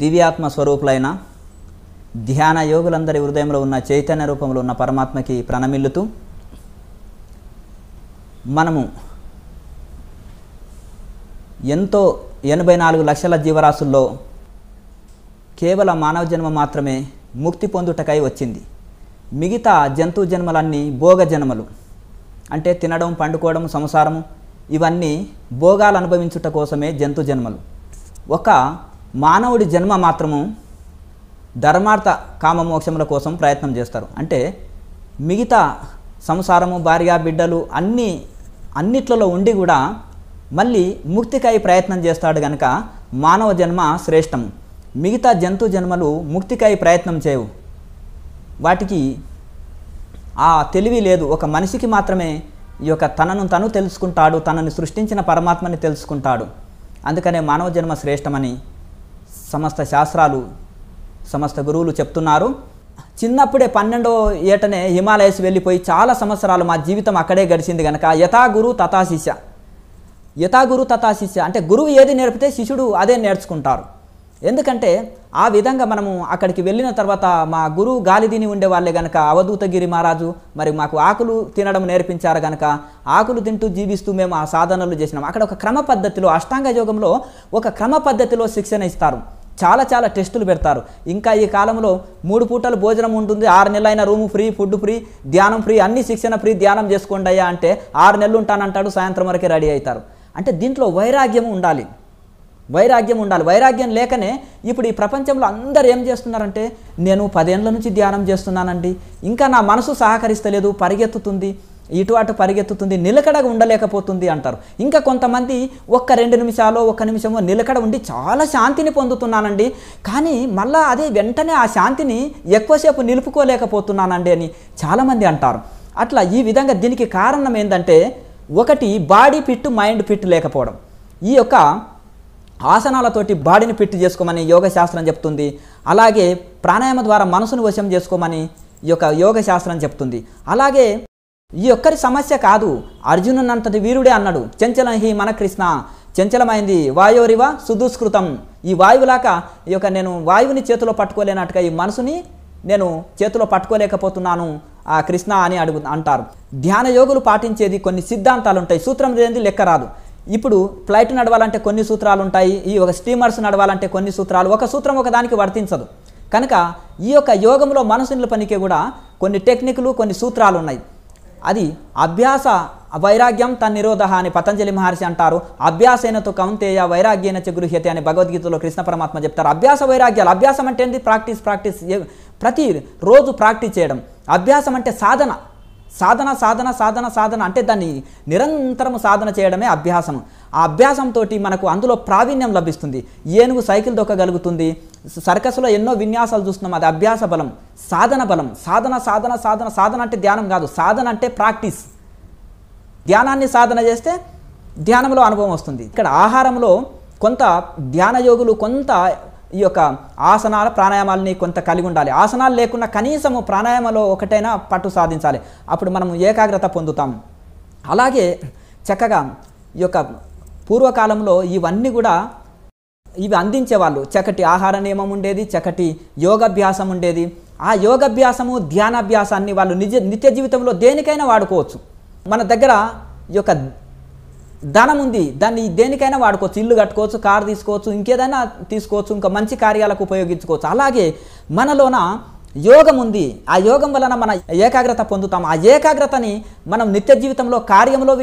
దివ్యాత్మ స్వరూపులైన ధ్యాన యోగులందరి హృదయంలో ఉన్న చైతన్య రూపంలో ఉన్న పరమాత్మకి ప్రణమిల్లుతూ మనము ఎంతో 84 లక్షల జీవరాశుల్లో కేవలం మానవ జన్మ మాత్రమే ముక్తి పొందుటకై వచ్చింది. మిగతా జంతు జన్మలన్నీ భోగ జన్మలు. అంటే తినడం, పండుకోవడం, సంసారము ఇవన్నీ భోగాలు అనుభవించుట కోసమే జంతు జన్మలు. ఒక మానవుడి జన్మ మాత్రము ధర్మార్థ కామమోక్షముల కోసం ప్రయత్నం చేస్తారు. అంటే మిగతా సంసారము, భార్య, బిడ్డలు అన్నిట్లలో ఉండి కూడా మళ్ళీ ముక్తికై ప్రయత్నం చేస్తాడు కనుక మానవ జన్మ శ్రేష్టము. మిగతా జంతు జన్మలు ముక్తికై ప్రయత్నం చేయవు. వాటికి ఆ తెలివి లేదు. ఒక మనిషికి మాత్రమే ఈ యొక్క తనను తను తెలుసుకుంటాడు, తనని సృష్టించిన పరమాత్మని తెలుసుకుంటాడు. అందుకనే మానవ జన్మ శ్రేష్టమని సమస్త శాస్త్రాలు, సమస్త గురువులు చెప్తున్నారు. చిన్నప్పుడే 12వ ఏటనే హిమాలయస్ వెళ్ళిపోయి చాలా సంవత్సరాలు మా జీవితం అక్కడే గడిచింది కనుక యథా గురు తథా శిష్య, యథా గురు తథా శిష్య అంటే గురువు ఏది నేర్పితే శిష్యుడు అదే నేర్చుకుంటారు. ఎందుకంటే ఆ విధంగా మనము అక్కడికి వెళ్ళిన తర్వాత మా గురువు గాలి తిని ఉండేవాళ్ళే కనుక అవధూతగిరి మహారాజు మరి మాకు ఆకులు తినడం నేర్పించారు కనుక ఆకులు తింటూ జీవిస్తూ మేము ఆ సాధనలు చేసినాం. అక్కడ ఒక క్రమ పద్ధతిలో, అష్టాంగ యోగంలో ఒక క్రమ పద్ధతిలో శిక్షణ ఇస్తారు. చాలా టెస్టులు పెడతారు. ఇంకా ఈ కాలంలో 3 పూటలు భోజనం ఉంటుంది, 6 నెలలైన రూము ఫ్రీ, ఫుడ్ ఫ్రీ, ధ్యానం ఫ్రీ, అన్ని శిక్షణ ఫ్రీ, ధ్యానం చేసుకోండి అయ్యా అంటే 6 నెలలు ఉంటానంటాడు, సాయంత్రం వరకే రెడీ అవుతారు. అంటే దీంట్లో వైరాగ్యం ఉండాలి. వైరాగ్యం లేకనే ఇప్పుడు ఈ ప్రపంచంలో అందరు ఏం చేస్తున్నారంటే నేను 10 ఏళ్ళ నుంచి ధ్యానం చేస్తున్నానండి, ఇంకా నా మనసు సహకరిస్తలేదు, పరిగెత్తుతుంది, ఇటు అటు పరిగెత్తుతుంది, నిలకడగా ఉండలేకపోతుంది అంటారు. ఇంకా కొంతమంది 1-2 నిమిషాలు 1 నిమిషమో నిలకడ ఉండి చాలా శాంతిని పొందుతున్నానండి, కానీ మళ్ళీ అదే వెంటనే ఆ శాంతిని ఎక్కువసేపు నిలుపుకోలేకపోతున్నానండి అని చాలామంది అంటారు. అట్లా ఈ విధంగా దీనికి కారణం ఏంటంటే ఒకటి బాడీ ఫిట్, మైండ్ ఫిట్ లేకపోవడం. ఈ యొక్క ఆసనాలతోటి బాడీని ఫిట్ చేసుకోమని యోగ శాస్త్రం చెప్తుంది. అలాగే ప్రాణాయామ ద్వారా మనసును వశం చేసుకోమని ఈ యొక్క యోగ శాస్త్రం చెప్తుంది. అలాగే ఈ ఒక్కరి సమస్య కాదు, అర్జునునంతటి వీరుడే అన్నాడు, చంచలం హి మన కృష్ణ, చంచలమైంది వాయోరివ సుదుష్కృతం. ఈ వాయువులాక ఈ యొక్క నేను వాయువుని చేతిలో పట్టుకోలేనట్టుగా ఈ మనసుని నేను చేతిలో పట్టుకోలేకపోతున్నాను ఆ కృష్ణ అని అంటారు. ధ్యాన యోగులు పాటించేది కొన్ని సిద్ధాంతాలు ఉంటాయి. సూత్రం లేనిది లెక్క రాదు. ఇప్పుడు ఫ్లైట్ నడవాలంటే కొన్ని సూత్రాలు ఉంటాయి, ఈ ఒక స్టీమర్స్ నడవాలంటే కొన్ని సూత్రాలు, ఒక సూత్రం ఒకదానికి వర్తించదు. కనుక ఈ యొక్క యోగంలో మనసు నిలపనికి కూడా కొన్ని టెక్నిక్లు, కొన్ని సూత్రాలు ఉన్నాయి. అది అభ్యాస వైరాగ్యం తన్నిరోధ అని పతంజలి మహర్షి అంటారు. అభ్యాసేనతో కౌంతేయ వైరాగ్యేన చ గృహ్యతే అని భగవద్గీతలో కృష్ణ పరమాత్మ చెప్తారు. అభ్యాస వైరాగ్యాలు. అభ్యాసం అంటే ఏంటి? ప్రాక్టీస్. ప్రతి రోజు ప్రాక్టీస్ చేయడం. అభ్యాసం అంటే సాధన అంటే దాన్ని నిరంతరం సాధన చేయడమే అభ్యాసం. ఆ అభ్యాసంతో మనకు అందులో ప్రావీణ్యం లభిస్తుంది. ఏనుగు సైకిల్ దొక్కగలుగుతుంది. సర్కస్లో ఎన్నో విన్యాసాలు చూస్తున్నాం, అది అభ్యాస బలం, సాధన బలం. సాధన అంటే ధ్యానం కాదు, సాధన అంటే ప్రాక్టీస్. ధ్యానాన్ని సాధన చేస్తే ధ్యానంలో అనుభవం వస్తుంది. ఇక్కడ ఆహారంలో కొంత ధ్యాన యోగులు కొంత ఈ యొక్క ఆసనాల ప్రాణాయామాలని కొంత కలిగి ఉండాలి. ఆసనాలు లేకుండా కనీసము ప్రాణాయామలో ఒకటైనా పట్టు సాధించాలి. అప్పుడు మనం ఏకాగ్రత పొందుతాం. అలాగే చక్కగా ఈ యొక్క పూర్వకాలంలో ఇవన్నీ కూడా ఇవి అందించేవాళ్ళు. చక్కటి ఆహార నియమం ఉండేది, చక్కటి యోగాభ్యాసం ఉండేది. ఆ యోగాభ్యాసము, ధ్యానాభ్యాసాన్ని వాళ్ళు నిత్య జీవితంలో దేనికైనా వాడుకోవచ్చు. మన దగ్గర ఈ యొక్క ధనం ఉంది, దాన్ని దేనికైనా వాడుకోవచ్చు. ఇల్లు కట్టుకోవచ్చు, కారు తీసుకోవచ్చు, ఇంకేదైనా తీసుకోవచ్చు, ఇంకా మంచి కార్యాలకు ఉపయోగించుకోవచ్చు. అలాగే మనలోన యోగం ఉంది. ఆ యోగం వలన మన ఏకాగ్రత పొందుతాం. ఆ ఏకాగ్రతని మనం నిత్య జీవితంలో కార్యంలో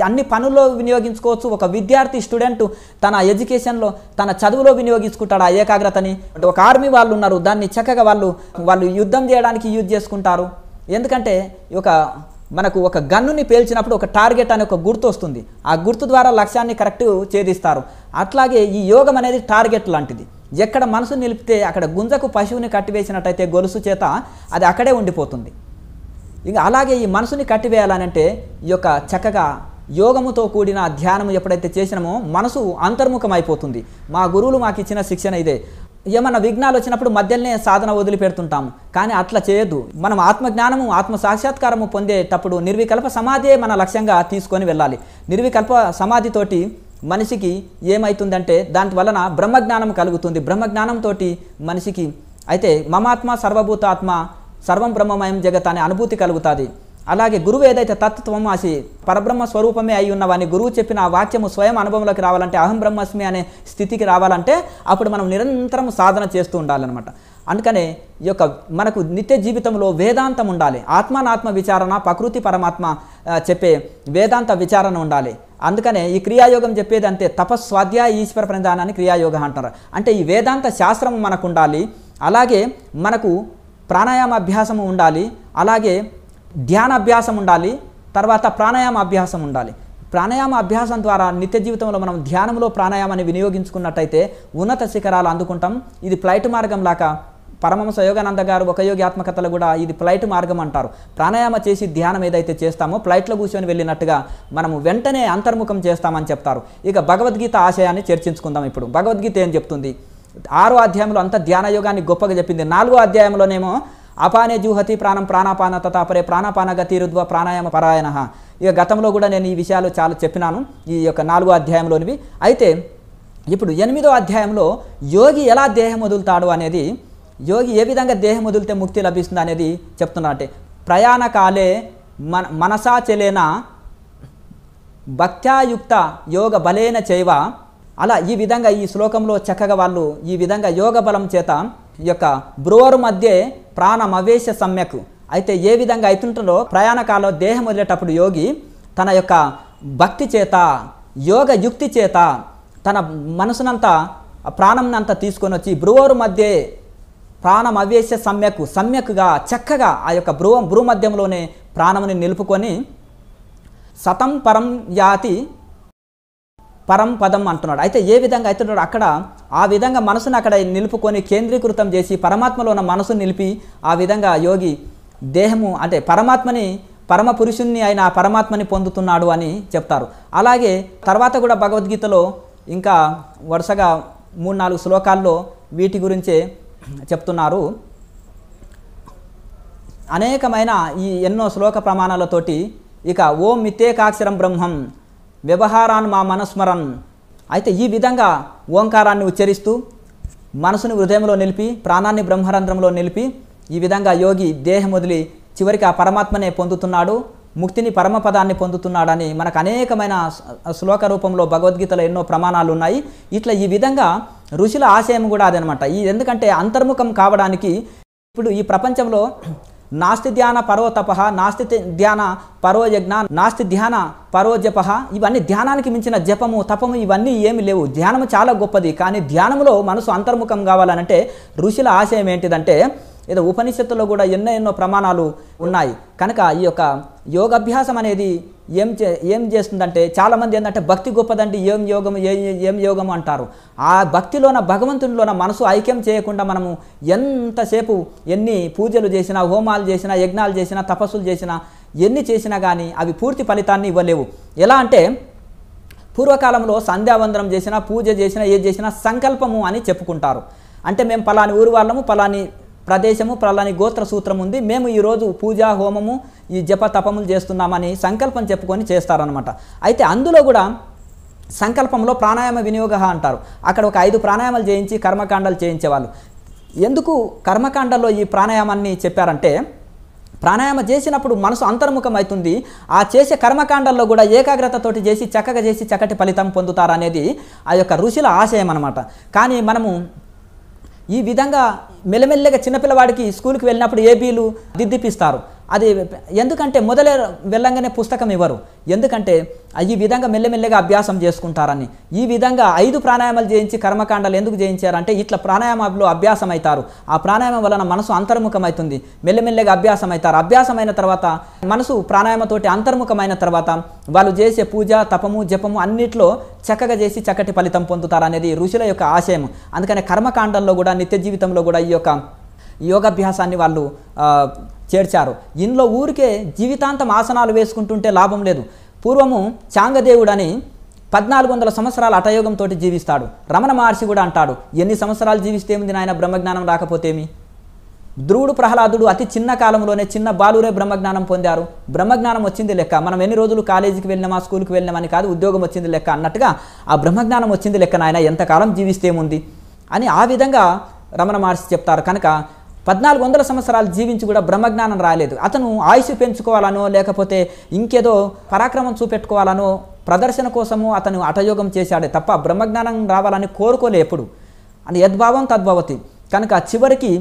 అన్ని పనుల్లో వినియోగించుకోవచ్చు. ఒక విద్యార్థి, స్టూడెంట్ తన ఎడ్యుకేషన్లో, తన చదువులో వినియోగించుకుంటాడు ఆ ఏకాగ్రతని. ఒక ఆర్మీ వాళ్ళు ఉన్నారు, దాన్ని చక్కగా వాళ్ళు యుద్ధం చేయడానికి యూజ్ చేసుకుంటారు. ఎందుకంటే మనకు ఒక గన్నుని పేల్చినప్పుడు ఒక టార్గెట్ అనే ఒక గుర్తు వస్తుంది. ఆ గుర్తు ద్వారా లక్ష్యాన్ని కరెక్ట్ ఛేదిస్తారు. అట్లాగే ఈ యోగం అనేది టార్గెట్ లాంటిది. ఎక్కడ మనసు నిలిపితే అక్కడ గుంజకు పశువుని కట్టివేసినట్టయితే గొలుసు చేత అది అక్కడే ఉండిపోతుంది. ఇంకా అలాగే ఈ మనసుని కట్టివేయాలనంటే ఈ యొక్క చక్కగా యోగముతో కూడిన ధ్యానం ఎప్పుడైతే చేసినామో మనసు అంతర్ముఖం అయిపోతుంది. మా గురువులు మాకు ఇచ్చిన శిక్షణ ఇదే. ఏమన్నా విఘ్నాలు వచ్చినప్పుడు మధ్యలోనే సాధన వదిలిపెడుతుంటాము, కానీ అట్లా చేయొద్దు. మనం ఆత్మజ్ఞానము, ఆత్మ సాక్షాత్కారము పొందేటప్పుడు నిర్వికల్ప సమాధియే మన లక్ష్యంగా తీసుకొని వెళ్ళాలి. నిర్వికల్ప సమాధితోటి మనిషికి ఏమవుతుందంటే దాని వలన బ్రహ్మజ్ఞానం కలుగుతుంది. బ్రహ్మజ్ఞానంతో మనిషికి అయితే మమాత్మ సర్వభూతాత్మ సర్వం బ్రహ్మమయం జగత్ అనే అనుభూతి కలుగుతుంది. అలాగే గురువు ఏదైతే తత్వమాసి పరబ్రహ్మ స్వరూపమే అయి ఉన్నవని గురువు చెప్పిన ఆ వాక్యము స్వయం అనుభవంలోకి రావాలంటే అహం బ్రహ్మస్మి అనే స్థితికి రావాలంటే అప్పుడు మనం నిరంతరం సాధన చేస్తూ ఉండాలన్నమాట. అందుకనే ఈ యొక్క మనకు నిత్య జీవితంలో వేదాంతం ఉండాలి. ఆత్మానాత్మ విచారణ, ప్రకృతి పరమాత్మ చెప్పే వేదాంత విచారణ ఉండాలి. అందుకనే ఈ క్రియాయోగం చెప్పేది అంతే, తపస్వాధ్యాయ ఈశ్వర ప్రణిధానాన్ని క్రియాయోగ అంటారు. అంటే ఈ వేదాంత శాస్త్రం మనకు ఉండాలి, అలాగే మనకు ప్రాణాయామ అభ్యాసము ఉండాలి, అలాగే ధ్యాన అభ్యాసం ఉండాలి, తర్వాత ప్రాణాయామ అభ్యాసం ఉండాలి. ప్రాణాయామ అభ్యాసం ద్వారా నిత్య జీవితంలో మనం ధ్యానంలో ప్రాణాయామాన్ని వినియోగించుకున్నట్టయితే ఉన్నత శిఖరాలు అందుకుంటాం. ఇది ఫ్లైట్ మార్గం లాగా పరమహంస యోగానంద గారు ఒక యోగి ఆత్మకథలో కూడా ఇది ఫ్లైట్ మార్గం అంటారు. ప్రాణాయామ చేసి ధ్యానం ఏదైతే చేస్తామో ఫ్లైట్లో కూర్చొని వెళ్ళినట్టుగా మనము వెంటనే అంతర్ముఖం చేస్తామని చెప్తారు. ఇక భగవద్గీత ఆశయాన్ని చర్చించుకుందాం. ఇప్పుడు భగవద్గీత ఏం చెప్తుంది? 6వ అధ్యాయంలో అంత ధ్యాన యోగాన్ని గొప్పగా చెప్పింది. 4వ అధ్యాయంలోనేమో అపానే జూహతి ప్రాణం ప్రాణాపాన తతాపరే ప్రాణాపాన గతిరుద్వ ప్రాణాయామ పరాయణ. ఇక గతంలో కూడా నేను ఈ విషయాలు చాలా చెప్పినాను ఈ యొక్క 4వ అధ్యాయంలోనివి. అయితే ఇప్పుడు 8వ అధ్యాయంలో యోగి ఎలా దేహం వదులుతాడు అనేది, యోగి ఏ విధంగా దేహం వదిలితే ముక్తి లభిస్తుంది అనేది చెప్తున్నా. అంటే ప్రయాణకాలే మనసాచలేన భక్త్యాయుక్త యోగ బలేన చైవ. అలా ఈ విధంగా ఈ శ్లోకంలో చక్కగా వాళ్ళు ఈ విధంగా యోగ బలం చేత ఈ యొక్క బ్రోవరు మధ్య ప్రాణమవేశ సమ్యక్. అయితే ఏ విధంగా అవుతుంటుందో ప్రయాణకాలంలో దేహం వదిలేటప్పుడు యోగి తన యొక్క భక్తి చేత యోగ యుక్తి చేత తన మనసునంతా ప్రాణంనంతా తీసుకొని వచ్చి బ్రువరు మధ్య ప్రాణమవేశ సమ్యక్గా చక్కగా ఆ యొక్క భ్రూమధ్యంలోనే ప్రాణముని నిలుపుకొని సతం పరం యాతి పరం పదం అంటున్నాడు. అయితే ఏ విధంగా అవుతున్నాడు అక్కడ ఆ విధంగా మనసును అక్కడ నిలుపుకొని కేంద్రీకృతం చేసి పరమాత్మలో ఉన్న మనసును నిలిపి ఆ విధంగా యోగి దేహము అంటే పరమాత్మని పరమ పురుషుణ్ణి అయిన పరమాత్మని పొందుతున్నాడు అని చెప్తారు. అలాగే తర్వాత కూడా భగవద్గీతలో ఇంకా వరుసగా 3-4 శ్లోకాల్లో వీటి గురించే చెప్తున్నారు. అనేకమైన ఈ ఎన్నో శ్లోక ప్రమాణాలతోటి ఇక ఓం మిత్యేకాక్షరం బ్రహ్మం వ్యవహారాన్ మా మనస్మరన్. అయితే ఈ విధంగా ఓంకారాన్ని ఉచ్చరిస్తూ మనసుని హృదయంలో నిలిపి ప్రాణాన్ని బ్రహ్మరంధ్రంలో నిలిపి ఈ విధంగా యోగి దేహం వదిలి చివరికి ఆ పరమాత్మనే పొందుతున్నాడు, ముక్తిని పరమపదాన్ని పొందుతున్నాడని మనకు అనేకమైన శ్లోక రూపంలో భగవద్గీతలో ఎన్నో ప్రమాణాలు ఉన్నాయి. ఇట్లా ఈ విధంగా ఋషుల ఆశయం కూడా అదనమాట. ఎందుకంటే అంతర్ముఖం కావడానికి ఇప్పుడు ఈ ప్రపంచంలో నాస్తి ధ్యాన పరో తప, నాస్తి ధ్యాన పరో యజ్ఞ, నాస్తి ధ్యాన పరో జప. ఇవన్నీ ధ్యానానికి మించిన జపము తపము ఇవన్నీ ఏమి లేవు. ధ్యానము చాలా గొప్పది, కానీ ధ్యానంలో మనసు అంతర్ముఖం కావాలనంటే ఋషుల ఆశయం ఏంటిదంటే ఏదో ఉపనిషత్తులో కూడా ఎన్నో ప్రమాణాలు ఉన్నాయి. కనుక ఈ యొక్క యోగాభ్యాసం అనేది ఏం చేస్తుందంటే చాలామంది ఏంటంటే భక్తి గొప్పదండి, ఏం యోగము అంటారు. ఆ భక్తిలోన భగవంతునిలోన మనసు ఐక్యం చేయకుండా మనము ఎంతసేపు ఎన్ని పూజలు చేసినా, హోమాలు చేసినా, యజ్ఞాలు చేసినా, తపస్సులు చేసినా, ఎన్ని చేసినా కానీ అవి పూర్తి ఫలితాన్ని ఇవ్వలేవు. ఎలా అంటే పూర్వకాలంలో సంధ్యావందనం చేసినా, పూజ చేసినా, ఏది చేసినా సంకల్పము అని చెప్పుకుంటారు. అంటే మేము పలాని ఊరు వాళ్ళము, పలాని ప్రదేశము, పలాని గోత్ర సూత్రం ఉంది, మేము ఈరోజు పూజ హోమము ఈ జప తపములు చేస్తున్నామని సంకల్పం చెప్పుకొని చేస్తారనమాట. అయితే అందులో కూడా సంకల్పంలో ప్రాణాయామ వినియోగ అంటారు. అక్కడ ఒక 5 ప్రాణాయామాలు చేయించి కర్మకాండాలు చేయించేవాళ్ళు. ఎందుకు కర్మకాండాల్లో ఈ ప్రాణాయామాన్ని చెప్పారంటే ప్రాణాయామం చేసినప్పుడు మనసు అంతర్ముఖం అవుతుంది. ఆ చేసే కర్మకాండాల్లో కూడా ఏకాగ్రతతోటి చేసి చక్కగా చేసి చక్కటి ఫలితం పొందుతారనేది ఆ యొక్క ఋషుల ఆశయం అనమాట. కానీ మనము ఈ విధంగా మెల్లమెల్లగా చిన్నపిల్లవాడికి స్కూల్కి వెళ్ళినప్పుడు ఏబీలు దిద్దిపిస్తారు. అది ఎందుకంటే మొదలే వెళ్ళంగానే పుస్తకం ఇవ్వరు, ఎందుకంటే ఈ విధంగా మెల్లమెల్లగా అభ్యాసం చేసుకుంటారని. ఈ విధంగా 5 ప్రాణాయామాలు చేయించి కర్మకాండాలు ఎందుకు చేయించారంటే ఇట్లా ప్రాణాయామంలో అభ్యాసం అవుతారు. ఆ ప్రాణాయామం వలన మనసు అంతర్ముఖం అవుతుంది, మెల్లమెల్లగా అభ్యాసం అవుతారు. అభ్యాసమైన తర్వాత మనసు ప్రాణాయామతోటి అంతర్ముఖమైన తర్వాత వాళ్ళు చేసే పూజ తపము జపము అన్నిట్లో చక్కగా చేసి చక్కటి ఫలితం పొందుతారు అనేది ఋషుల యొక్క ఆశయం. అందుకనే కర్మకాండంలో కూడా నిత్య జీవితంలో కూడా ఈ యొక్క యోగాభ్యాసాన్ని వాళ్ళు చేర్చారు. ఇందులో ఊరికే జీవితాంతం ఆసనాలు వేసుకుంటుంటే లాభం లేదు. పూర్వము చాంగదేవుడని 1400 సంవత్సరాల హఠయోగంతో జీవిస్తాడు. రమణ మహర్షి కూడా అంటాడు, ఎన్ని సంవత్సరాలు జీవిస్తే ఏమిది నాయన బ్రహ్మజ్ఞానం రాకపోతేమి. ధ్రువుడు ప్రహ్లాదుడు అతి చిన్న కాలంలోనే చిన్న బాలురే బ్రహ్మజ్ఞానం పొందారు. బ్రహ్మజ్ఞానం వచ్చింది లెక్క. మనం ఎన్ని రోజులు కాలేజీకి వెళ్ళినామా, స్కూల్కి వెళ్ళినామని కాదు, ఉద్యోగం వచ్చింది లెక్క అన్నట్టుగా ఆ బ్రహ్మజ్ఞానం వచ్చింది లెక్క. నాయన ఎంతకాలం జీవిస్తే ఏముంది అని ఆ విధంగా రమణ మహర్షి చెప్తారు. కనుక 1400 సంవత్సరాలు జీవించి కూడా బ్రహ్మజ్ఞానం రాలేదు. అతను ఆయుష్ పెంచుకోవాలనో లేకపోతే ఇంకేదో పరాక్రమం చూపెట్టుకోవాలనో ప్రదర్శన కోసము అతను హఠయోగం చేశాడే తప్ప బ్రహ్మజ్ఞానం రావాలని కోరుకోలే ఎప్పుడు అని యద్భావం తద్భవతి. కనుక చివరికి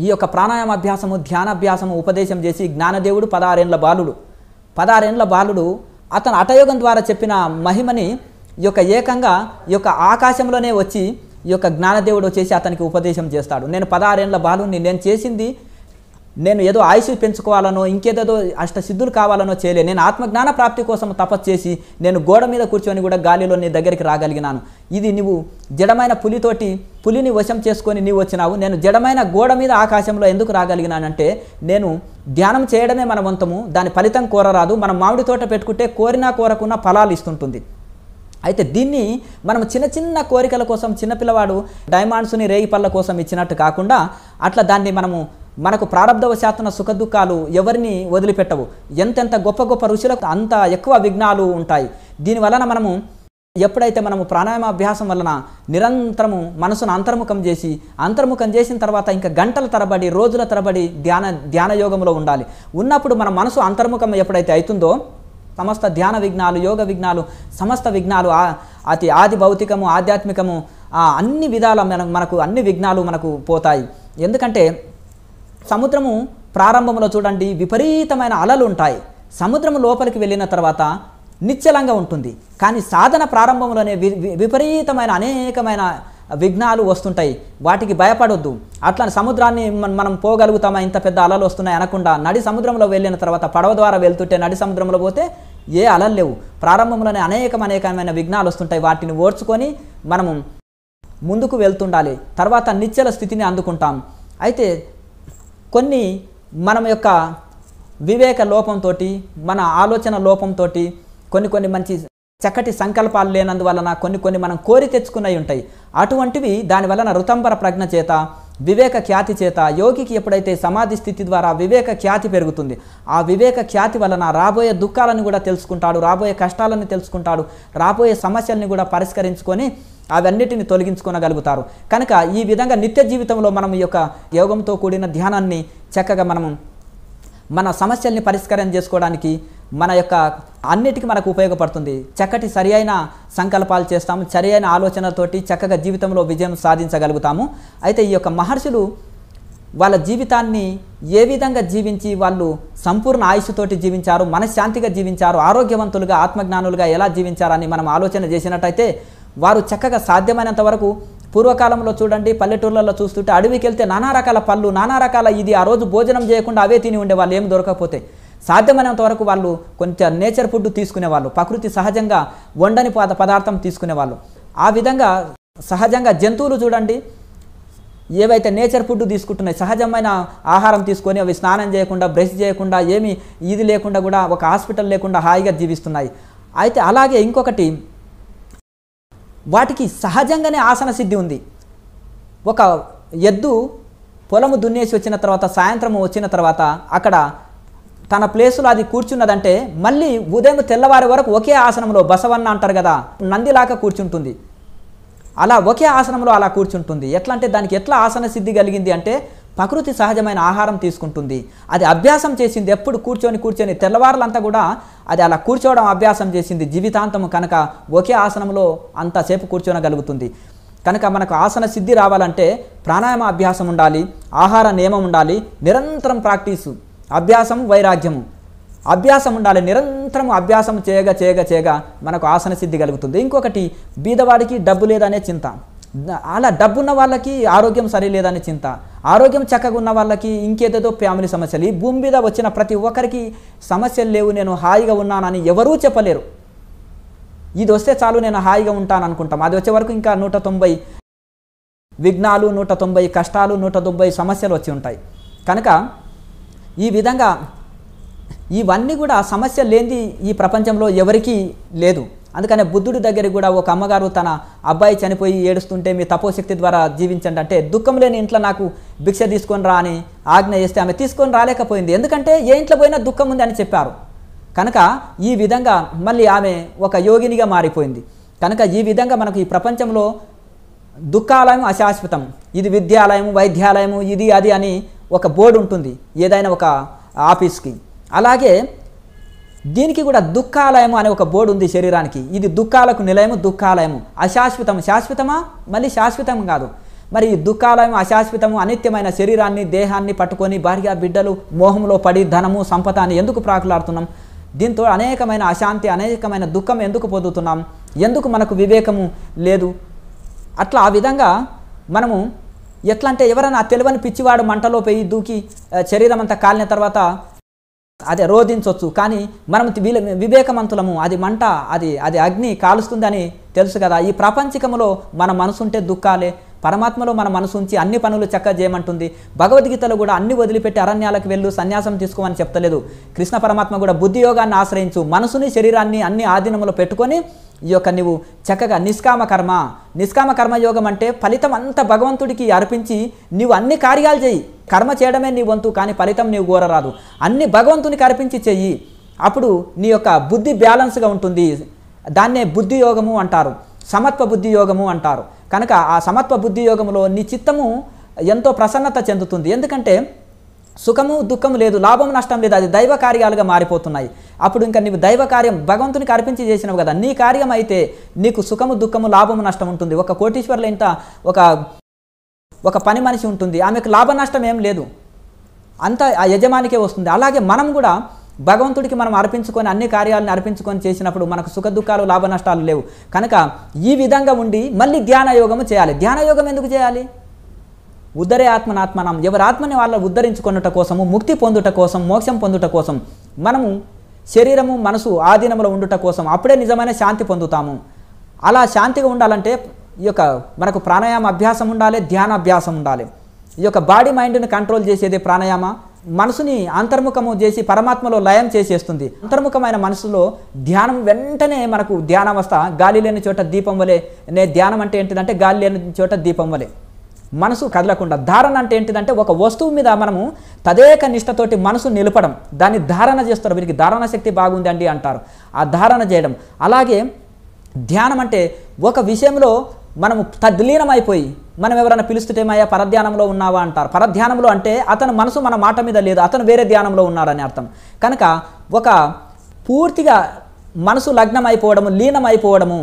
ఈ యొక్క ప్రాణాయామాభ్యాసము ధ్యానాభ్యాసము ఉపదేశం చేసి జ్ఞానదేవుడు 16 ఏండ్ల బాలుడు అతను హఠయోగం ద్వారా చెప్పిన మహిమని ఈ యొక్క ఏకంగా ఈ యొక్క ఆకాశంలోనే వచ్చి ఈ యొక్క జ్ఞానదేవుడు వచ్చేసి అతనికి ఉపదేశం చేస్తాడు. నేను 16 ఏండ్ల బాలుని, నేను చేసింది నేను ఏదో ఆయుష్ పెంచుకోవాలనో ఇంకేదో అష్టసిద్ధులు కావాలనో చేయలే. నేను ఆత్మజ్ఞాన ప్రాప్తి కోసం తపస్సు చేసి నేను గోడ మీద కూర్చొని కూడా గాలిలో నీ దగ్గరికి రాగలిగినాను. ఇది నువ్వు జడమైన పులిని వశం చేసుకొని నీవు వచ్చినావు. నేను జడమైన గోడ మీద ఆకాశంలో ఎందుకు రాగలిగినానంటే నేను ధ్యానం చేయడమే మన వంతము, దాని ఫలితం కోరరాదు. మనం మామిడి తోట పెట్టుకుంటే కోరినా కోరకున్నా ఫలాలు ఇస్తుంటుంది. అయితే దీన్ని మనం చిన్న చిన్న కోరికల కోసం చిన్నపిల్లవాడు డైమండ్స్ని రేగి పళ్ళ కోసం ఇచ్చినట్టు కాకుండా అట్లా దాన్ని మనకు ప్రారంధవశాత్తున సుఖ దుఃఖాలు ఎవరిని వదిలిపెట్టవు. ఎంతెంత గొప్ప గొప్ప ఋషులకు అంత ఎక్కువ విఘ్నాలు ఉంటాయి. దీనివలన మనము ఎప్పుడైతే మనము ప్రాణాయామ అభ్యాసం వలన నిరంతరము మనసును అంతర్ముఖం చేసిన తర్వాత ఇంకా గంటల తరబడి రోజుల తరబడి ధ్యాన యోగంలో ఉండాలి. ఉన్నప్పుడు మన మనసు అంతర్ముఖం ఎప్పుడైతే అవుతుందో సమస్త ధ్యాన విఘ్నాలు, యోగ విఘ్నాలు, సమస్త విఘ్నాలు, అతి ఆది భౌతికము, ఆధ్యాత్మికము, అన్ని విధాల మనకు అన్ని విఘ్నాలు మనకు పోతాయి. ఎందుకంటే సముద్రము ప్రారంభంలో చూడండి విపరీతమైన అలలు ఉంటాయి. సముద్రము లోపలికి వెళ్ళిన తర్వాత నిశ్చలంగా ఉంటుంది. కానీ సాధన ప్రారంభంలోనే విపరీతమైన అనేకమైన విఘ్నాలు వస్తుంటాయి. వాటికి భయపడొద్దు. అట్లా సముద్రాన్ని మనం పోగలుగుతామా, ఇంత పెద్ద అలలు వస్తున్నాయి అనకుండా నడి సముద్రంలో వెళ్ళిన తర్వాత పడవ ద్వారా వెళ్తుంటే నడి సముద్రంలో పోతే ఏ అలలు లేవు. ప్రారంభంలోనే అనేకమైన విఘ్నాలు వస్తుంటాయి. వాటిని ఓర్చుకొని మనము ముందుకు వెళ్తుండాలి. తర్వాత నిశ్చల స్థితిని అందుకుంటాం. అయితే కొన్ని మనం యొక్క వివేక లోపంతో, మన ఆలోచన లోపంతో కొన్ని మంచి చక్కటి సంకల్పాలు లేనందువలన కొన్ని మనం కోరి తెచ్చుకున్నవి ఉంటాయి. అటువంటివి దానివలన ఋతంబర ప్రజ్ఞ చేత, వివేక ఖ్యాతి చేత యోగికి ఎప్పుడైతే సమాధి స్థితి ద్వారా వివేక ఖ్యాతి పెరుగుతుంది, ఆ వివేక ఖ్యాతి వలన రాబోయే దుఃఖాలను కూడా తెలుసుకుంటాడు, రాబోయే కష్టాలను తెలుసుకుంటాడు, రాబోయే సమస్యల్ని కూడా పరిష్కరించుకొని అవన్నిటిని తొలగించుకోగలుగుతారు. కనుక ఈ విధంగా నిత్య జీవితంలో మనం ఈ యొక్క యోగంతో కూడిన ధ్యానాన్ని చక్కగా మన సమస్యల్ని పరిష్కారం చేసుకోవడానికి మన యొక్క అన్నిటికీ మనకు ఉపయోగపడుతుంది. చక్కటి సరి అయిన సంకల్పాలు చేస్తాము, సరి అయిన ఆలోచనలతోటి చక్కగా జీవితంలో విజయం సాధించగలుగుతాము. అయితే ఈ యొక్క మహర్షులు వాళ్ళ జీవితాన్ని ఏ విధంగా జీవించి వాళ్ళు సంపూర్ణ ఆయుష్తోటి జీవించారు, మనశ్శాంతిగా జీవించారు, ఆరోగ్యవంతులుగా ఆత్మజ్ఞానులుగా ఎలా జీవించారని మనం ఆలోచన చేసినట్టయితే వారు చక్కగా సాధ్యమైనంత వరకు పూర్వకాలంలో చూడండి, పల్లెటూర్లలో చూస్తుంటే అడవికి వెళ్తే నానా రకాల పళ్ళు, నానా రకాల ఇది ఆ రోజు భోజనం చేయకుండా అవే తిని ఉండే వాళ్ళు, ఏం దొరకకపోతే సాధ్యమైనంత వరకు వాళ్ళు కొంచెం నేచర్ ఫుడ్ తీసుకునేవాళ్ళు, ప్రకృతి సహజంగా వండని పదార్థం తీసుకునేవాళ్ళు. ఆ విధంగా సహజంగా జంతువులు చూడండి ఏవైతే నేచర్ ఫుడ్ తీసుకుంటున్నాయి, సహజమైన ఆహారం తీసుకొని అవి స్నానం చేయకుండా, బ్రష్ చేయకుండా, ఏమీ ఇది లేకుండా కూడా ఒక హాస్పిటల్ లేకుండా హాయిగా జీవిస్తున్నాయి. అయితే అలాగే ఇంకొకటి, వాటికి సహజంగానే ఆసన సిద్ధి ఉంది. ఒక ఎద్దు పొలము దున్నేసి వచ్చిన తర్వాత సాయంత్రం వచ్చిన తర్వాత అక్కడ తన ప్లేసులో అది కూర్చున్నదంటే మళ్ళీ ఉదయం తెల్లవారి వరకు ఒకే ఆసనంలో, బసవన్న అంటారు కదా, నందిలాగా కూర్చుంటుంది. అలా ఒకే ఆసనంలో అలా కూర్చుంటుంది. ఎట్లా అంటే దానికి ఎట్లా ఆసన సిద్ధి కలిగింది అంటే ప్రకృతి సహజమైన ఆహారం తీసుకుంటుంది. అది అభ్యాసం చేసింది. ఎప్పుడు కూర్చొని తెల్లవారులంతా కూడా అది అలా కూర్చోవడం అభ్యాసం చేసింది జీవితాంతము. కనుక ఒకే ఆసనంలో అంతసేపు కూర్చోనగలుగుతుంది. కనుక మనకు ఆసన సిద్ధి రావాలంటే ప్రాణాయామ అభ్యాసం ఉండాలి, ఆహార నియమం ఉండాలి, నిరంతరం ప్రాక్టీసు, అభ్యాసం వైరాగ్యము, అభ్యాసం ఉండాలి. నిరంతరం అభ్యాసం చేయగా మనకు ఆసన సిద్ధి కలుగుతుంది. ఇంకొకటి, బీదవాడికి డబ్బు లేదనే చింత, అలా డబ్బున్న వాళ్ళకి ఆరోగ్యం సరిలేదనే చింత, ఆరోగ్యం చక్కగా ఉన్న వాళ్ళకి ఇంకేదేదో ఫ్యామిలీ సమస్యలు. ఈ భూమి మీద వచ్చిన ప్రతి ఒక్కరికి సమస్యలు లేవు, నేను హాయిగా ఉన్నానని ఎవరూ చెప్పలేరు. ఇది వస్తే చాలు నేను హాయిగా ఉంటాను అనుకుంటాం. అది వచ్చే వరకు ఇంకా 190 విఘ్నాలు, 190 కష్టాలు, 190 సమస్యలు వచ్చి ఉంటాయి. కనుక ఈ విధంగా ఇవన్నీ కూడా సమస్య లేనిది ఈ ప్రపంచంలో ఎవరికీ లేదు. అందుకనే బుద్ధుడి దగ్గరికి కూడా ఒక అమ్మగారు తన అబ్బాయి చనిపోయి ఏడుస్తుంటే మీ తపోశక్తి ద్వారా జీవించండి అంటే దుఃఖం లేని ఇంట్లో నాకు భిక్ష తీసుకొని రా అని ఆజ్ఞ చేస్తే ఆమె తీసుకొని రాలేకపోయింది. ఎందుకంటే ఏ ఇంట్లో పోయినా దుఃఖం ఉంది అని చెప్పారు. కనుక ఈ విధంగా మళ్ళీ ఆమె ఒక యోగినిగా మారిపోయింది. కనుక ఈ విధంగా మనకు ఈ ప్రపంచంలో దుఃఖాలయం అశాశ్వతం, ఇది విద్యాలయం వైద్యాలయము ఇది అది అని ఒక బోర్డు ఉంటుంది ఏదైనా ఒక ఆఫీస్కి. అలాగే దీనికి కూడా దుఃఖాలయము అనే ఒక బోర్డు ఉంది శరీరానికి. ఇది దుఃఖాలకు నిలయము, దుఃఖాలయము అశాశ్వతం. శాశ్వతమా? మళ్ళీ శాశ్వతం కాదు. మరి దుఃఖాలయం అశాశ్వతము అనిత్యమైన శరీరాన్ని దేహాన్ని పట్టుకొని భార్య బిడ్డలు మోహంలో పడి ధనము సంపద అని ఎందుకు ప్రాకులాడుతున్నాం? దీంతో అనేకమైన అశాంతి అనేకమైన దుఃఖం ఎందుకు పొందుతున్నాం? ఎందుకు మనకు వివేకము లేదు? అట్లా ఆ విధంగా మనము ఎట్లా అంటే ఎవరైనా తెలివని పిచ్చివాడు మంటలో పోయి దూకి శరీరం అంతా కాలిన తర్వాత అదే రోధించవచ్చు. కానీ మనం వివేకవంతులము, అది మంట, అది అగ్ని కాలుస్తుందని తెలుసు కదా. ఈ ప్రాపంచికములో మన మనసు ఉంటే దుఃఖాలే, పరమాత్మలో మన మనసు ఉంచి అన్ని పనులు చక్కగా చేయమంటుంది. భగవద్గీతలో కూడా అన్ని వదిలిపెట్టి అరణ్యాలకు వెళ్ళు సన్యాసం తీసుకోమని చెప్తలేదు. కృష్ణ పరమాత్మ కూడా బుద్ధి యోగాన్ని ఆశ్రయించు, మనసుని శరీరాన్ని అన్ని ఆధీనంలో పెట్టుకొని ఈ యొక్క నువ్వు చక్కగా నిష్కామ కర్మయోగం అంటే ఫలితం అంతా భగవంతుడికి అర్పించి నీవు అన్ని కార్యాలు చేయి. కర్మ చేయడమే నీ వంతు, కానీ ఫలితం నీవు కోరరాదు. అన్ని భగవంతునికి అర్పించి చెయ్యి. అప్పుడు నీ యొక్క బుద్ధి బ్యాలెన్స్గా ఉంటుంది. దాన్నే బుద్ధి యోగము అంటారు, సమత్వ బుద్ధి యోగము అంటారు. కనుక ఆ సమత్వ బుద్ధి యోగములో నీ చిత్తము ఎంతో ప్రసన్నత చెందుతుంది. ఎందుకంటే సుఖము దుఃఖము లేదు, లాభం నష్టం లేదు, అది దైవ కార్యాలుగా మారిపోతున్నాయి. అప్పుడు ఇంకా నీవు దైవ కార్యం భగవంతునికి అర్పించి చేసినావు కదా, నీ కార్యం అయితే నీకు సుఖము దుఃఖము లాభము నష్టం ఉంటుంది. ఒక కోటీశ్వర్ల ఇంట ఒక పని మనిషి ఉంటుంది, ఆమెకు లాభ నష్టం ఏం లేదు, అంతా ఆ యజమానికే వస్తుంది. అలాగే మనం కూడా భగవంతుడికి మనం అర్పించుకొని అన్ని కార్యాలను అర్పించుకొని చేసినప్పుడు మనకు సుఖ దుఃఖాలు లాభ నష్టాలు లేవు. కనుక ఈ విధంగా ఉండి మళ్ళీ ధ్యానయోగము చేయాలి. ధ్యానయోగం ఎందుకు చేయాలి? ఉద్ధరే ఆత్మనాత్మనం, ఎవరి ఆత్మని వాళ్ళ ఉద్ధరించుకొనుట కోసము, ముక్తి పొందుట కోసం, మోక్షం పొందుట కోసం, మనము శరీరము మనసు ఆధీనంలో ఉండుట కోసం, అప్పుడే నిజమైన శాంతి పొందుతాము. అలా శాంతిగా ఉండాలంటే ఈ యొక్క మనకు ప్రాణాయామ అభ్యాసం ఉండాలి, ధ్యాన అభ్యాసం ఉండాలి. ఈ యొక్క బాడీ మైండ్ని కంట్రోల్ చేసేది ప్రాణాయామ. మనసుని అంతర్ముఖము చేసి పరమాత్మలో లయం చేసేస్తుంది. అంతర్ముఖమైన మనసులో ధ్యానం వెంటనే మనకు ధ్యానావస్థ, గాలి లేని చోట దీపం వలె. ధ్యానం అంటే ఏంటిదంటే గాలి లేని చోట దీపం వలె, మనసు కదలకుండా. ధారణ అంటే ఏంటిదంటే ఒక వస్తువు మీద మనము తదేక నిష్టతోటి మనసు నిలపడం, దాన్ని ధారణ చేస్తారు. వీరికి ధారణ శక్తి బాగుంది అండి అంటారు, ఆ ధారణ చేయడం. అలాగే ధ్యానం అంటే ఒక విషయంలో మనము తద్లీనమైపోయి, మనం ఎవరైనా పిలుస్తుంటేమయ్యా పరధ్యానంలో ఉన్నావా అంటారు. పరధ్యానంలో అంటే అతను మనసు మన మాట మీద లేదు, అతను వేరే ధ్యానంలో ఉన్నాడని అర్థం. కనుక ఒక పూర్తిగా మనసు లగ్నమైపోవడము, లీనమైపోవడము,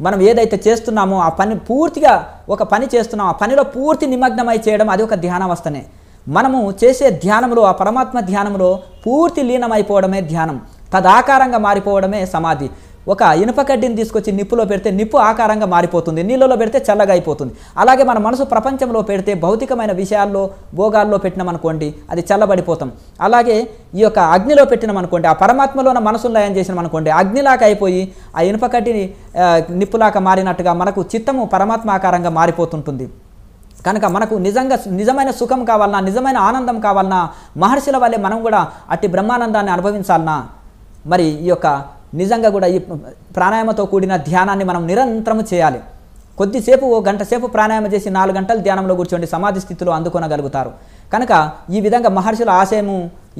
మనం ఏదైతే చేస్తున్నామో ఆ పని పూర్తిగా ఒక పని చేస్తున్నామో ఆ పనిలో పూర్తి నిమగ్నమై చేయడం, అది ఒక ధ్యానావస్థనే. మనము చేసే ధ్యానంలో, ఆ పరమాత్మ ధ్యానంలో పూర్తి లీనమైపోవడమే ధ్యానం. తదాకారంగా మారిపోవడమే సమాధి. ఒక ఇనుప కడ్డీని తీసుకొచ్చి నిప్పులో పెడితే నిప్పు ఆకారంగా మారిపోతుంది, నీళ్ళలో పెడితే చల్లగా అయిపోతుంది. అలాగే మన మనసు ప్రపంచంలో పెడితే భౌతికమైన విషయాల్లో భోగాల్లో పెట్టినామనుకోండి అది చల్లబడిపోతాం. అలాగే ఈ యొక్క అగ్నిలో పెట్టినామనుకోండి, ఆ పరమాత్మలోన మనసును లయం చేసినామనుకోండి, అగ్నిలాగా అయిపోయి ఆ ఇనుప కడ్డీని నిప్పులాగా మారినట్టుగా మనకు చిత్తము పరమాత్మ ఆకారంగా మారిపోతుంటుంది. కనుక మనకు నిజమైన సుఖం కావాలన్నా, నిజమైన ఆనందం కావాలన్నా, మహర్షుల వల్లే మనం కూడా అట్టి బ్రహ్మానందాన్ని అనుభవించాలన్నా, మరి ఈ యొక్క నిజంగా కూడా ఈ ప్రాణాయామతో కూడిన ధ్యానాన్ని మనం నిరంతరము చేయాలి. కొద్దిసేపు ఓ గంట సేపు ప్రాణాయామం చేసి 4 గంటలు ధ్యానంలో కూర్చోండి, సమాధి స్థితిలో అందుకొనగలుగుతారు. కనుక ఈ విధంగా మహర్షుల ఆశయము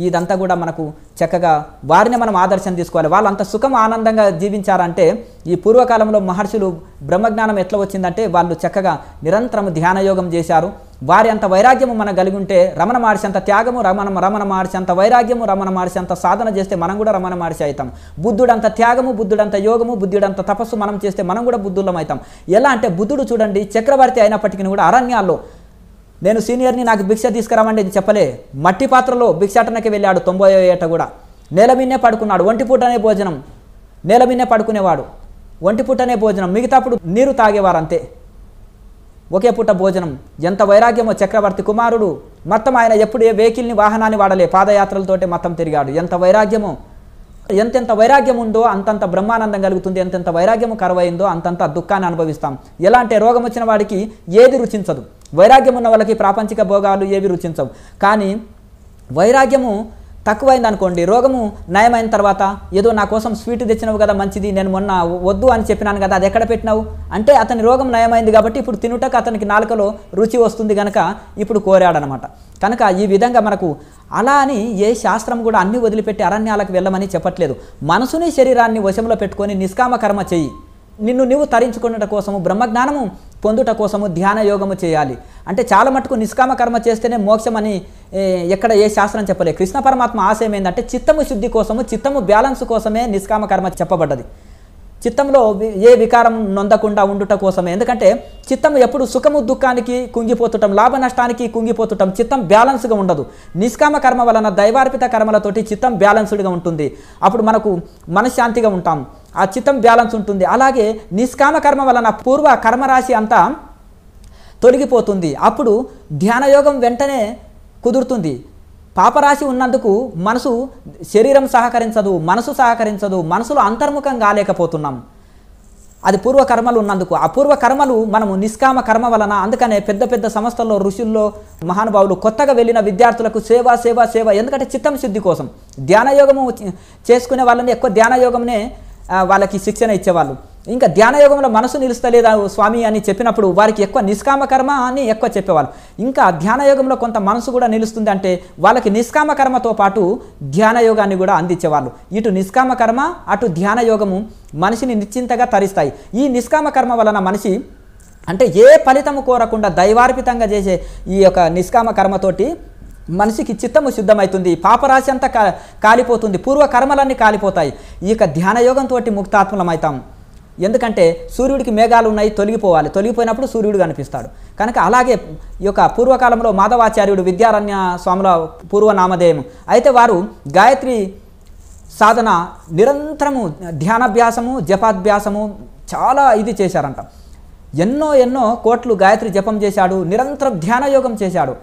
ఇదంతా కూడా మనకు చక్కగా వారిని మనం ఆదర్శం తీసుకోవాలి. వాళ్ళు అంత సుఖం ఆనందంగా జీవించారంటే, ఈ పూర్వకాలంలో మహర్షులు బ్రహ్మజ్ఞానం ఎట్లా వచ్చిందంటే వాళ్ళు చక్కగా నిరంతరం ధ్యానయోగం చేశారు. వారి అంత వైరాగ్యము మనం కలిగి ఉంటే, రమణ మహర్షి అంత త్యాగము, రమణ మహర్షి అంత వైరాగ్యము, రమణ మహర్షి అంత సాధన చేస్తే మనం కూడా రమణ మహర్షి అవుతాం. బుద్ధుడంత త్యాగము, బుద్ధుడంత యోగము, బుద్ధుడంత తపస్సు మనం చేస్తే మనం కూడా బుద్ధులం అవుతాం. ఎలా అంటే బుద్ధుడు చూడండి, చక్రవర్తి అయినప్పటికీ కూడా అరణ్యాల్లో నేను సీనియర్ని నాకు భిక్ష తీసుకురామండి అని చెప్పలే, మట్టి పాత్రలో భిక్షాటనకి వెళ్ళాడు. 90వ ఏట కూడా నేల మీదనే పడుకున్నాడు. ఒంటిపూటనే భోజనం, నేల మీదనే పడుకునేవాడు, ఒంటిపూటనే భోజనం, మిగతాప్పుడు నీరు తాగేవారు అంతే, ఒకే పూట భోజనం. ఎంత వైరాగ్యమో చక్రవర్తి కుమారుడు. మొత్తం ఆయన ఎప్పుడు ఏ వెహికల్ని వాహనాన్ని వాడలే, పాదయాత్రలతోటే మొత్తం తిరిగాడు. ఎంత వైరాగ్యమో, ఎంతెంత వైరాగ్యం ఉందో అంతంత బ్రహ్మానందం కలుగుతుంది, ఎంతెంత వైరాగ్యము కరువైందో అంతంత దుఃఖాన్ని అనుభవిస్తాం. ఎలా అంటే రోగం వచ్చిన వాడికి ఏది రుచించదు, వైరాగ్యం ఉన్న వాళ్ళకి ప్రాపంచిక భోగాలు ఏవి రుచించవు. కానీ వైరాగ్యము తక్కువైంది అనుకోండి, రోగము నయమైన తర్వాత ఏదో నా కోసం స్వీట్ తెచ్చినావు కదా మంచిది, నేను మొన్న వద్దు అని చెప్పినాను కదా, అది ఎక్కడ పెట్టినావు అంటే అతని రోగం నయమైంది కాబట్టి ఇప్పుడు తినుటకు అతనికి నాలుకలో రుచి వస్తుంది కనుక ఇప్పుడు కోరాడనమాట. కనుక ఈ విధంగా మనకు అలా అని ఏ శాస్త్రం కూడా అన్ని వదిలిపెట్టి అరణ్యాలకు వెళ్ళమని చెప్పట్లేదు. మనసుని శరీరాన్ని వశంలో పెట్టుకొని నిష్కామ కర్మ చెయ్యి. నిన్ను నువ్వు తరించుకున్నట కోసము, బ్రహ్మజ్ఞానము పొందుట కోసము ధ్యాన యోగము చేయాలి. అంటే చాలా మటుకు నిష్కామ కర్మ చేస్తేనే మోక్షం అని ఎక్కడ ఏ శాస్త్రం చెప్పలేదు. కృష్ణ పరమాత్మ ఆశయం ఏంటంటే చిత్తము శుద్ధి కోసము, చిత్తము బ్యాలెన్స్ కోసమే నిష్కామ కర్మ చెప్పబడ్డది. చిత్తంలో ఏ వికారం నొందకుండా ఉండుట కోసమే. ఎందుకంటే చిత్తం ఎప్పుడు సుఖము దుఃఖానికి కుంగిపోతుంటాం, లాభ నష్టానికి కుంగిపోతుంటాం, చిత్తం బ్యాలెన్స్గా ఉండదు. నిష్కామ కర్మ వలన దైవార్పిత కర్మలతోటి చిత్తం బ్యాలెన్స్డ్గా ఉంటుంది. అప్పుడు మనకు మనశ్శాంతిగా ఉంటాం, ఆ చిత్తం బ్యాలెన్స్ ఉంటుంది. అలాగే నిష్కామ కర్మ వలన పూర్వ కర్మరాశి అంతా తొలగిపోతుంది. అప్పుడు ధ్యానయోగం వెంటనే కుదురుతుంది. పాపరాశి ఉన్నందుకు మనసు శరీరం సహకరించదు, మనసు సహకరించదు, మనసులో అంతర్ముఖం కాలేకపోతున్నాం. అది పూర్వకర్మలు ఉన్నందుకు. ఆ పూర్వకర్మలు మనము నిష్కామ కర్మ వలన, అందుకనే పెద్ద పెద్ద సంస్థల్లో ఋషుల్లో మహానుభావులు కొత్తగా వెళ్ళిన విద్యార్థులకు సేవ సేవ సేవ, ఎందుకంటే చిత్తం శుద్ధి కోసం. ధ్యానయోగము చేసుకునే వాళ్ళని ఎక్కువ ధ్యానయోగంనే వాళ్ళకి శిక్షణ ఇచ్చేవాళ్ళు. ఇంకా ధ్యానయోగంలో మనసు నిలుస్తలేదా స్వామి అని చెప్పినప్పుడు వారికి ఎక్కువ నిష్కామ కర్మ అని ఎక్కువ చెప్పేవాళ్ళు. ఇంకా ధ్యానయోగంలో కొంత మనసు కూడా నిలుస్తుంది అంటే వాళ్ళకి నిష్కామ కర్మతో పాటు ధ్యానయోగాన్ని కూడా అందించేవాళ్ళు. ఇటు నిష్కామ కర్మ అటు ధ్యానయోగము మనిషిని నిశ్చింతగా తరిస్తాయి. ఈ నిష్కామ కర్మ వలన మనిషి అంటే ఏ ఫలితము కోరకుండా దైవార్పితంగా చేసే ఈ యొక్క నిష్కామ కర్మతోటి మనిషికి చిత్తము శుద్ధమవుతుంది, పాపరాశి అంతా కాలిపోతుంది, పూర్వకర్మలన్నీ కాలిపోతాయి. ఈ యొక్క ధ్యానయోగంతో ముక్తాత్మలమవుతాం. ఎందుకంటే సూర్యుడికి మేఘాలు ఉన్నాయి, తొలగిపోవాలి, తొలగిపోయినప్పుడు సూర్యుడు కనిపిస్తాడు. కనుక అలాగే ఈ యొక్క పూర్వకాలంలో మాధవాచార్యుడు విద్యారణ్య స్వాముల పూర్వనామధేయం. అయితే వారు గాయత్రి సాధన నిరంతరము ధ్యానాభ్యాసము జపాభ్యాసము చాలా ఇది చేశారంట. ఎన్నో కోట్లు గాయత్రి జపం చేశాడు, నిరంతరం ధ్యానయోగం చేశాడు.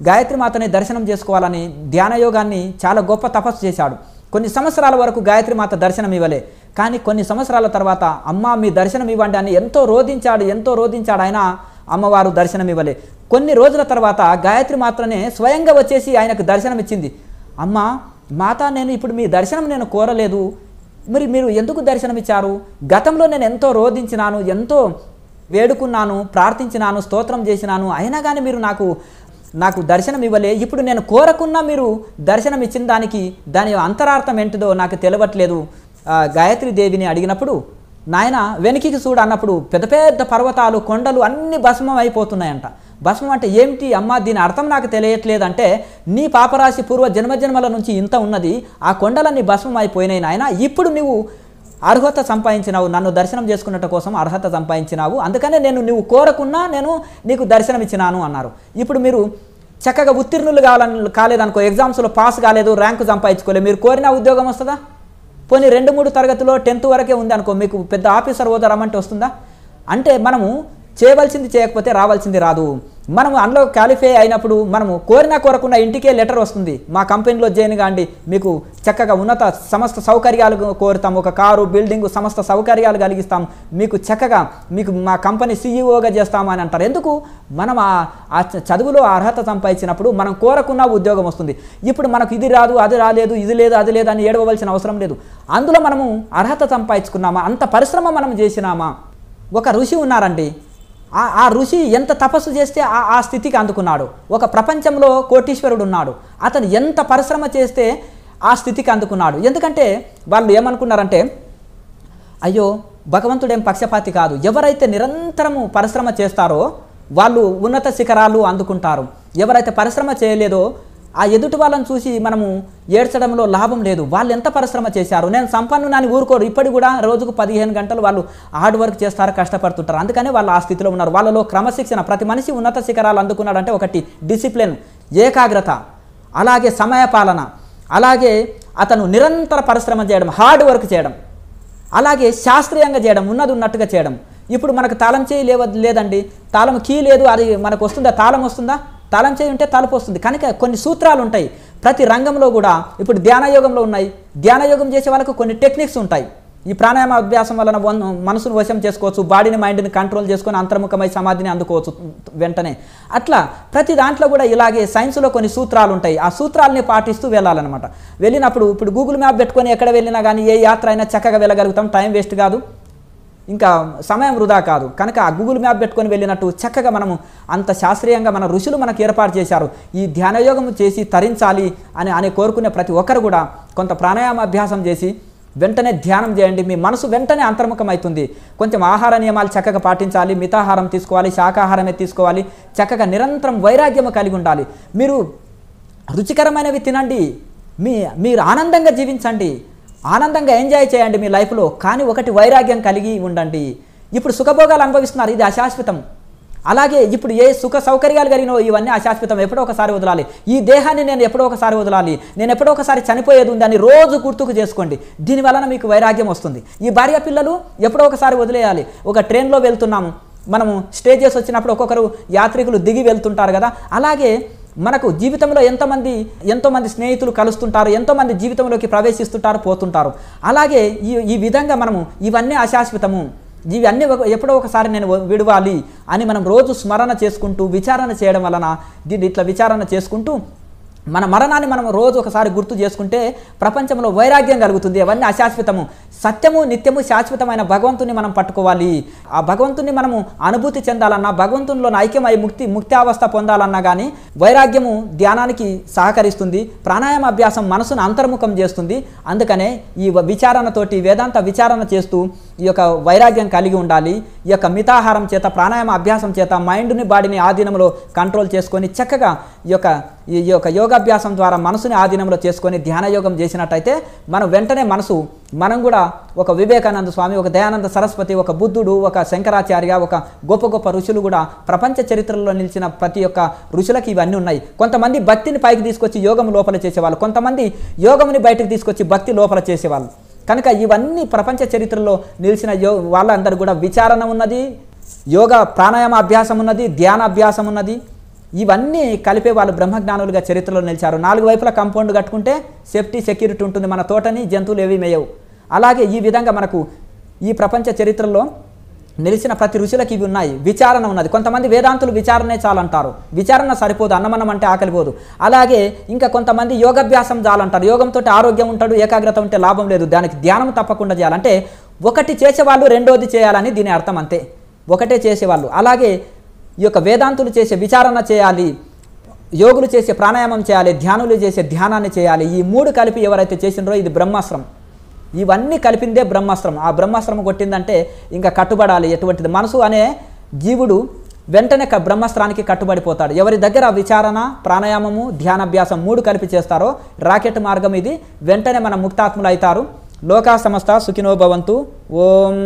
గాయత్రి మాతని దర్శనం చేసుకోవాలని ధ్యానయోగాన్ని చాలా గొప్ప తపస్సు చేశాడు. కొన్ని సంవత్సరాల వరకు గాయత్రి మాత దర్శనం ఇవ్వలే. కానీ కొన్ని సంవత్సరాల తర్వాత అమ్మ మీ దర్శనం ఇవ్వండి అని ఎంతో రోధించాడు. ఆయన అమ్మవారు దర్శనం ఇవ్వలే. కొన్ని రోజుల తర్వాత గాయత్రి మాత్రమే స్వయంగా వచ్చేసి ఆయనకు దర్శనం ఇచ్చింది. అమ్మ మాత, నేను ఇప్పుడు మీ దర్శనం నేను కోరలేదు, మరి మీరు ఎందుకు దర్శనం ఇచ్చారు? గతంలో నేను ఎంతో రోధించినాను, ఎంతో వేడుకున్నాను, ప్రార్థించినాను, స్తోత్రం చేసినాను, అయినా కానీ మీరు నాకు దర్శనం ఇవ్వలే. ఇప్పుడు నేను కోరకున్నా మీరు దర్శనం ఇచ్చిన దాని అంతరార్థం ఏంటిదో నాకు తెలియట్లేదు. గాయత్రి దేవిని అడిగినప్పుడు నాయన వెనక్కి చూడు అన్నప్పుడు పెద్ద పెద్ద పర్వతాలు కొండలు అన్ని భస్మం అయిపోతున్నాయంట. భస్మం అంటే ఏమిటి అమ్మ, దీని అర్థం నాకు తెలియట్లేదు అంటే, నీ పాపరాశి పూర్వ జన్మజన్మల నుంచి ఇంత ఉన్నది, ఆ కొండలన్నీ భస్మం అయిపోయినాయి నాయన. ఇప్పుడు నువ్వు అర్హత సంపాదించినావు, నన్ను దర్శనం చేసుకున్నట్టు కోసం అర్హత సంపాదించినావు, అందుకనే నువ్వు కోరకున్నా నేను నీకు దర్శనం ఇచ్చినాను అన్నారు. ఇప్పుడు మీరు చక్కగా ఉత్తీర్ణులు కాలేదనుకో, ఎగ్జామ్స్లో పాస్ కాలేదు, ర్యాంకు సంపాదించుకోలేదు, మీరు కోరిన ఉద్యోగం వస్తుందా? పోనీ 2-3 తరగతిలో 10th వరకే ఉంది అనుకో, మీకు పెద్ద ఆఫీసర్ హోదా రమ్మంటే వస్తుందా? అంటే మనము చేయవలసింది చేయకపోతే రావాల్సింది రాదు. మనము అందులో క్వాలిఫై అయినప్పుడు మనము కోరకుండా ఇంటికే లెటర్ వస్తుంది, మా కంపెనీలో జాయిన్ కాండి, మీకు చక్కగా ఉన్నత సమస్త సౌకర్యాలు కోరుతాం, ఒక కారు బిల్డింగు సమస్త సౌకర్యాలు కలిగిస్తాం, మీకు చక్కగా మా కంపెనీ సీఈఓగా చేస్తాము అని అంటారు. ఎందుకు? మనం ఆ చదువులో అర్హత సంపాదించినప్పుడు మనం కోరకున్న ఉద్యోగం వస్తుంది. ఇప్పుడు మనకు ఇది రాదు, అది రాలేదు, ఇది లేదు, అది లేదు అని ఏడవలసిన అవసరం లేదు. అందులో మనము అర్హత సంపాదించుకున్నామా, అంత పరిశ్రమ మనం చేసినామా? ఒక ఋషి ఉన్నారండి, ఆ ఋషి ఎంత తపస్సు చేస్తే ఆ స్థితికి అందుకున్నాడు. ఒక ప్రపంచంలో కోటీశ్వరుడు ఉన్నాడు, అతను ఎంత పరిశ్రమ చేస్తే ఆ స్థితికి అందుకున్నాడు. ఎందుకంటే వాళ్ళు ఏమనుకున్నారంటే, అయ్యో భగవంతుడేం పక్షపాతి కాదు, ఎవరైతే నిరంతరము పరిశ్రమ చేస్తారో వాళ్ళు ఉన్నత శిఖరాలు అందుకుంటారు, ఎవరైతే పరిశ్రమ చేయలేదో ఆ ఎదుటి వాళ్ళని చూసి మనము ఏడ్చడంలో లాభం లేదు. వాళ్ళు ఎంత పరిశ్రమ చేశారు, నేను సంపన్నునని ఊరుకోరు. ఇప్పటికి కూడా రోజుకు 15 గంటలు వాళ్ళు హార్డ్ వర్క్ చేస్తారు, కష్టపడుతుంటారు. అందుకనే వాళ్ళు ఆ స్థితిలో ఉన్నారు. వాళ్ళలో క్రమశిక్షణ, ప్రతి మనిషి ఉన్నత శిఖరాలు అందుకున్నాడంటే ఒకటి డిసిప్లిన్, ఏకాగ్రత, అలాగే సమయపాలన, అలాగే అతను నిరంతర పరిశ్రమ చేయడం, హార్డ్ వర్క్ చేయడం, అలాగే శాస్త్రీయంగా చేయడం, ఉన్నది ఉన్నట్టుగా చేయడం. ఇప్పుడు మనకు తాళం చేయి లేదండి, తాళం కీ లేదు, అది మనకు వస్తుందా? తాళం వస్తుందా? తాళం చేయి ఉంటే తలుపు వస్తుంది. కనుక కొన్ని సూత్రాలు ఉంటాయి ప్రతి రంగంలో కూడా. ఇప్పుడు ధ్యానయోగంలో ఉన్నాయి, ధ్యానయోగం చేసే వాళ్ళకు కొన్ని టెక్నిక్స్ ఉంటాయి. ఈ ప్రాణాయామ అభ్యాసం వలన మనసును వశం చేసుకోవచ్చు, బాడీని మైండ్ని కంట్రోల్ చేసుకొని అంతర్ముఖమై సమాధిని అందుకోవచ్చు వెంటనే. అట్లా ప్రతి దాంట్లో కూడా ఇలాగే సైన్స్లో కొన్ని సూత్రాలు ఉంటాయి. ఆ సూత్రాలని పాటిస్తూ వెళ్ళాలన్నమాట. వెళ్ళినప్పుడు ఇప్పుడు గూగుల్ మ్యాప్ పెట్టుకొని ఎక్కడ వెళ్ళినా కానీ ఏ యాత్ర అయినా చక్కగా వెళ్ళగలుగుతాం, టైం వేస్ట్ కాదు, ఇంకా సమయం వృధా కాదు. కనుక ఆ గూగుల్ మ్యాప్ పెట్టుకొని వెళ్ళినట్టు చక్కగా మనము అంత శాస్త్రీయంగా మన ఋషులు మనకు ఏర్పాటు చేశారు. ఈ ధ్యానయోగం చేసి తరించాలి అని కోరుకునే ప్రతి ఒక్కరు కూడా కొంత ప్రాణాయామ అభ్యాసం చేసి వెంటనే ధ్యానం చేయండి. మీ మనసు వెంటనే అంతర్ముఖం అవుతుంది. కొంచెం ఆహార నియమాలు చక్కగా పాటించాలి, మితాహారం తీసుకోవాలి, శాకాహారమే తీసుకోవాలి, చక్కగా నిరంతరం వైరాగ్యము కలిగి ఉండాలి. మీరు రుచికరమైనవి తినండి, మీరు ఆనందంగా జీవించండి, ఆనందంగా ఎంజాయ్ చేయండి మీ లైఫ్లో. కానీ ఒకటి వైరాగ్యం కలిగి ఉండండి. ఇప్పుడు సుఖభోగాలు అనుభవిస్తున్నారు, ఇది అశాశ్వతం. అలాగే ఇప్పుడు ఏ సుఖ సౌకర్యాలు కలిగినో ఇవన్నీ అశాశ్వతం, ఎప్పుడో ఒకసారి వదలాలి. ఈ దేహాన్ని నేను ఎప్పుడో ఒకసారి వదలాలి, నేను ఎప్పుడో ఒకసారి చనిపోయేది ఉంది అని రోజు గుర్తుకు చేసుకోండి. దీనివలన మీకు వైరాగ్యం వస్తుంది. ఈ భార్య పిల్లలు ఎప్పుడో ఒకసారి వదిలేయాలి. ఒక ట్రైన్లో వెళ్తున్నాము, మనము స్టేజెస్ వచ్చినప్పుడు ఒక్కొక్కరు యాత్రికులు దిగి వెళ్తుంటారు కదా, అలాగే మనకు జీవితంలో ఎంతోమంది స్నేహితులు కలుస్తుంటారు, ఎంతోమంది జీవితంలోకి ప్రవేశిస్తుంటారు, పోతుంటారు. అలాగే ఈ విధంగా మనము ఇవన్నీ అశాశ్వతము, ఇవన్నీ ఎప్పుడో ఒకసారి నేను విడవాలి అని మనం రోజు స్మరణ చేసుకుంటూ విచారణ చేయడం వలన దీన్ని ఇట్లా విచారణ చేసుకుంటూ మన మరణాన్ని మనం రోజు ఒకసారి గుర్తు చేసుకుంటే ప్రపంచంలో వైరాగ్యం కలుగుతుంది. అవన్నీ అశాశ్వతము, సత్యము నిత్యము శాశ్వతమైన భగవంతుని మనం పట్టుకోవాలి. ఆ భగవంతుని మనము అనుభూతి చెందాలన్నా, భగవంతునిలో ఐక్యమై ముక్తావస్థ పొందాలన్నా కానీ వైరాగ్యము ధ్యానానికి సహకరిస్తుంది. ప్రాణాయామ అభ్యాసం మనసును అంతర్ముఖం చేస్తుంది. అందుకనే ఈ విచారణతోటి వేదాంత విచారణ చేస్తూ ఈ యొక్క వైరాగ్యం కలిగి ఉండాలి. ఈ యొక్క మితాహారం చేత ప్రాణాయామ అభ్యాసం చేత మైండ్ని బాడీని ఆధీనంలో కంట్రోల్ చేసుకొని చక్కగా ఈ యొక్క యోగాభ్యాసం ద్వారా మనసుని ఆధీనంలో చేసుకొని ధ్యానయోగం చేసినట్టయితే వెంటనే మనం కూడా ఒక వివేకానంద స్వామి, ఒక దయానంద సరస్వతి, ఒక బుద్ధుడు, ఒక శంకరాచార్య, ఒక గొప్ప గొప్ప ఋషులు కూడా ప్రపంచ చరిత్రలో నిలిచిన ప్రతి ఒక్క ఋషులకి ఇవన్నీ ఉన్నాయి. కొంతమంది భక్తిని పైకి తీసుకొచ్చి యోగం లోపల చేసేవాళ్ళు, కొంతమంది యోగముని బయటకు తీసుకొచ్చి భక్తి లోపల చేసేవాళ్ళు. కనుక ఇవన్నీ ప్రపంచ చరిత్రలో నిలిచిన వాళ్ళందరూ కూడా విచారణ ఉన్నది, యోగ ప్రాణాయామ అభ్యాసం ఉన్నది, ధ్యాన అభ్యాసం ఉన్నది. ఇవన్నీ కలిపే వాళ్ళు బ్రహ్మజ్ఞానులుగా చరిత్రలో నిలిచారు. 4 వైపుల కాంపౌండ్ కట్టుకుంటే సేఫ్టీ సెక్యూరిటీ ఉంటుంది, మన తోటని జంతువులు ఏవి మేయవు. అలాగే ఈ విధంగా మనకు ఈ ప్రపంచ చరిత్రలో నిలిచిన ప్రతి ఋషులకి ఇవి ఉన్నాయి. విచారణ ఉన్నది. కొంతమంది వేదాంతులు విచారణే చాలంటారు, విచారణ సరిపోదు, అన్నమన్నం అంటే ఆకలిపోదు. అలాగే ఇంకా కొంతమంది యోగాభ్యాసం చాలంటారు, యోగంతో ఆరోగ్యం ఉంటాడు, ఏకాగ్రత ఉంటే లాభం లేదు, దానికి ధ్యానం తప్పకుండా చేయాలంటే ఒకటి చేసేవాళ్ళు రెండోది చేయాలని దీని అర్థం, అంతే. ఒకటే చేసేవాళ్ళు. అలాగే ఈ యొక్క వేదాంతులు చేసే విచారణ చేయాలి, యోగులు చేసే ప్రాణాయామం చేయాలి, ధ్యానులు చేసే ధ్యానాన్ని చేయాలి. ఈ 3 కలిపి ఎవరైతే చేసినారో ఇది బ్రహ్మాస్త్రం. ఇవన్నీ కలిపిందే బ్రహ్మాస్త్రం. ఆ బ్రహ్మాస్త్రం కొట్టిందంటే ఇంకా కట్టుబడాలి. ఎటువంటిది మనసు అనే జీవుడు వెంటనే బ్రహ్మాస్త్రానికి కట్టుబడిపోతాడు. ఎవరి దగ్గర విచారణ, ప్రాణాయామము, ధ్యానాభ్యాసం 3 కలిపి చేస్తారో రాకెట్ మార్గం ఇది, వెంటనే మన ముక్తాత్ములు అవుతారు. లోకా సమస్త సుఖినో భవంతు. ఓం.